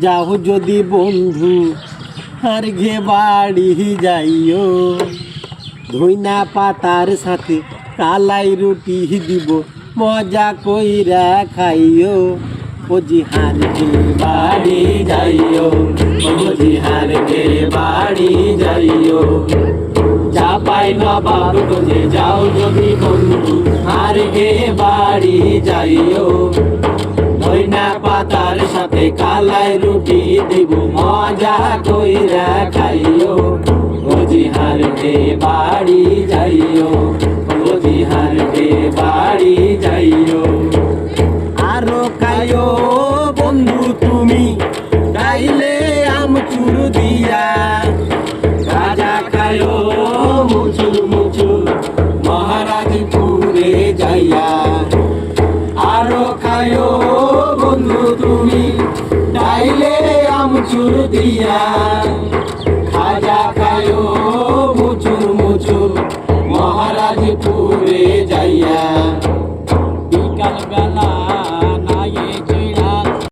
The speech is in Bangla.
যাও যদি বন্ধু আর ঘে বাড়ি যাইও, ধইনা পাতার সাথে কালাই রুটি দিব, মজা কইরা খাইও। ও জিহার ঘে বাড়ি যাইও, ও জিহার ঘে বাড়ি যাইও। চাপাই নবাব গঞ্জে যাও যদি বন্ধু আর ঘে বাড়ি যাইও, ধইনা পাতার সাথে কালাই রুটি দিব, মজা কইরা খাইও। ও জিহার ঘে বাড়ি যাইও, ও জিহার ঘে বাড়ি যাইও। আরো খাইও বন্ধু তুমি গাইলে আমচুর দিয়া, রাজা খাইও মুচুর মুচুর মহারাজপুরে যাইয়া। আরো খাইও বন্ধু তুমি গাইলে আমচুর দিয়া, খাজা খাইও মুচুর মুচুর মহারাজপুরে যাইয়া।